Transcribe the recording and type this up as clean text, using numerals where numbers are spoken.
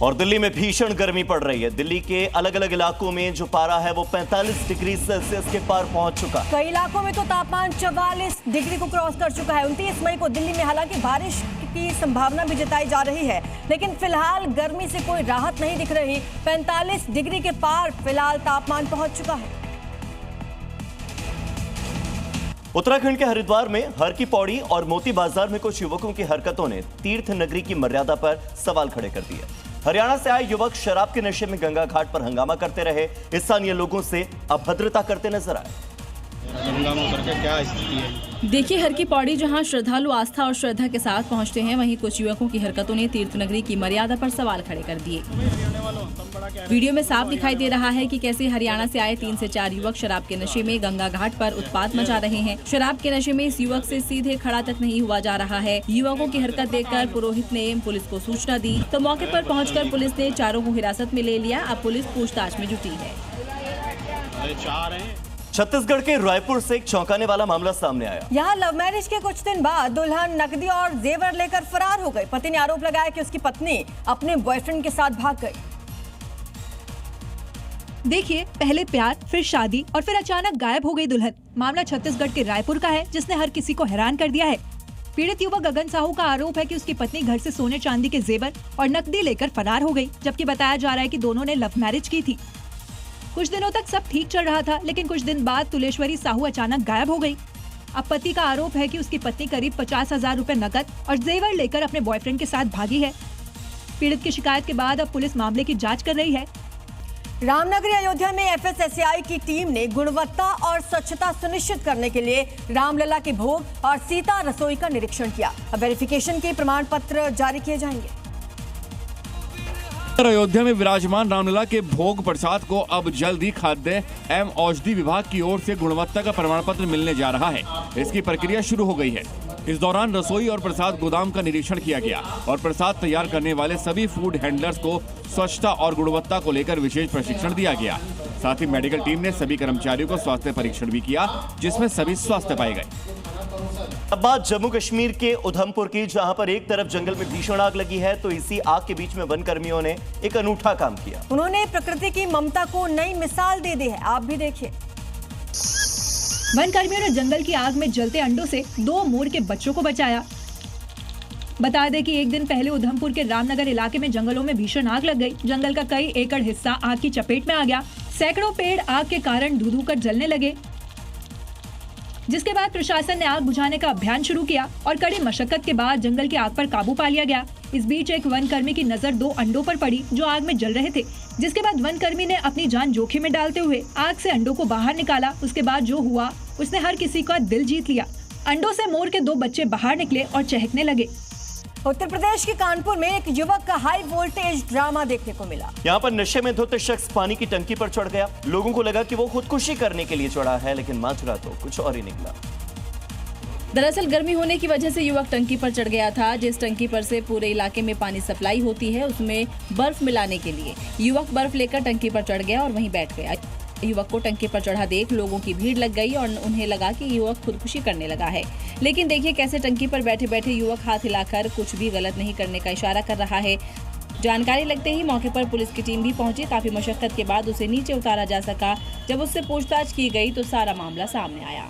और दिल्ली में भीषण गर्मी पड़ रही है। दिल्ली के अलग अलग इलाकों में जो पारा है वो 45 डिग्री सेल्सियस के पार पहुंच चुका है। कई इलाकों में तो तापमान 44 डिग्री को क्रॉस कर चुका है। 29 मई को दिल्ली में हालांकि बारिश की संभावना भी जताई जा रही है, लेकिन फिलहाल गर्मी से कोई राहत नहीं दिख रही। 45 डिग्री के पार फिलहाल तापमान पहुंच चुका है। उत्तराखंड के हरिद्वार में हर की पौड़ी और मोती बाजार में कुछ युवकों की हरकतों ने तीर्थ नगरी की मर्यादा पर सवाल खड़े कर दिए। हरियाणा से आए युवक शराब के नशे में गंगा घाट पर हंगामा करते रहे। स्थानीय लोगों से अभद्रता करते नजर आए। क्या स्थिति है? देखिए, हर की पौड़ी जहां श्रद्धालु आस्था और श्रद्धा के साथ पहुंचते हैं, वहीं कुछ युवकों की हरकतों ने तीर्थ नगरी की मर्यादा पर सवाल खड़े कर दिए। वीडियो में साफ दिखाई दे रहा है कि कैसे हरियाणा से आए 3 से 4 युवक शराब के नशे में गंगा घाट पर उत्पात मचा रहे हैं। शराब के नशे में इस युवक से सीधे खड़ा तक नहीं हुआ जा रहा है। युवकों की हरकत देखकर पुरोहित ने पुलिस को सूचना दी तो मौके पर पहुंचकर पुलिस ने चारों को हिरासत में ले लिया। अब पुलिस पूछताछ में जुटी है। छत्तीसगढ़ के रायपुर से एक चौंकाने वाला मामला सामने आया। यहाँ लव मैरिज के कुछ दिन बाद दुल्हन नकदी और जेवर लेकर फरार हो गई। पति ने आरोप लगाया कि उसकी पत्नी अपने बॉयफ्रेंड के साथ भाग गई। देखिए, पहले प्यार, फिर शादी और फिर अचानक गायब हो गई दुल्हन। मामला छत्तीसगढ़ के रायपुर का है, जिसने हर किसी को हैरान कर दिया है। पीड़ित युवक गगन साहू का आरोप है कि उसकी पत्नी घर से सोने चांदी के जेवर और नकदी लेकर फरार हो गई, जबकि बताया जा रहा है कि दोनों ने लव मैरिज की थी। कुछ दिनों तक सब ठीक चल रहा था, लेकिन कुछ दिन बाद तुलेश्वरी साहू अचानक गायब हो गई। अब पति का आरोप है कि उसकी पत्नी करीब 50,000 रुपए नकद और जेवर लेकर अपने बॉयफ्रेंड के साथ भागी है। पीड़ित की शिकायत के बाद अब पुलिस मामले की जांच कर रही है। रामनगरी अयोध्या में FSSAI की टीम ने गुणवत्ता और स्वच्छता सुनिश्चित करने के लिए रामलला के भोग और सीता रसोई का निरीक्षण किया। अब वेरिफिकेशन के प्रमाण पत्र जारी किए जाएंगे। अयोध्या में विराजमान रामलला के भोग प्रसाद को अब जल्द ही खाद्य एवं औषधि विभाग की ओर से गुणवत्ता का प्रमाण पत्र मिलने जा रहा है। इसकी प्रक्रिया शुरू हो गई है। इस दौरान रसोई और प्रसाद गोदाम का निरीक्षण किया गया और प्रसाद तैयार करने वाले सभी फूड हैंडलर्स को स्वच्छता और गुणवत्ता को लेकर विशेष प्रशिक्षण दिया गया। साथ ही मेडिकल टीम ने सभी कर्मचारियों को स्वास्थ्य परीक्षण भी किया, जिसमें सभी स्वस्थ पाए गए। अब बात जम्मू कश्मीर के उधमपुर की, जहां पर एक तरफ जंगल में भीषण आग लगी है तो इसी आग के बीच में वन कर्मियों ने एक अनूठा काम किया। उन्होंने प्रकृति की ममता को नई मिसाल दे दी है। आप भी देखिए। वन कर्मियों ने जंगल की आग में जलते अंडों से 2 मोर के बच्चों को बचाया। बता दें कि एक दिन पहले उधमपुर के रामनगर इलाके में जंगलों में भीषण आग लग गई। जंगल का कई एकड़ हिस्सा आग की चपेट में आ गया। सैकड़ों पेड़ आग के कारण धू-धू कर जलने लगे, जिसके बाद प्रशासन ने आग बुझाने का अभियान शुरू किया और कड़ी मशक्कत के बाद जंगल की आग पर काबू पा लिया गया। इस बीच एक वन कर्मी की नजर 2 अंडों पर पड़ी जो आग में जल रहे थे, जिसके बाद वन कर्मी ने अपनी जान जोखिम में डालते हुए आग से अंडों को बाहर निकाला। उसके बाद जो हुआ, उसने हर किसी का दिल जीत लिया। अंडों से मोर के 2 बच्चे बाहर निकले और चहकने लगे। उत्तर प्रदेश के कानपुर में एक युवक का हाई वोल्टेज ड्रामा देखने को मिला। यहाँ पर नशे में धुत शख्स पानी की टंकी पर चढ़ गया। लोगों को लगा कि वो खुदकुशी करने के लिए चढ़ा है, लेकिन माजरा तो कुछ और ही निकला। दरअसल गर्मी होने की वजह से युवक टंकी पर चढ़ गया था। जिस टंकी पर से पूरे इलाके में पानी सप्लाई होती है, उसमें बर्फ मिलाने के लिए युवक बर्फ लेकर टंकी पर चढ़ गया और वहीं बैठ गया। युवक को टंकी पर चढ़ा देख लोगों की भीड़ लग गई और उन्हें लगा कि युवक खुदकुशी करने लगा है। लेकिन देखिए कैसे टंकी पर बैठे बैठे युवक हाथ हिलाकर कुछ भी गलत नहीं करने का इशारा कर रहा है। जानकारी लगते ही मौके पर पुलिस की टीम भी पहुंची। काफी मशक्कत के बाद उसे नीचे उतारा जा सका। जब उससे पूछताछ की गई तो सारा मामला सामने आया।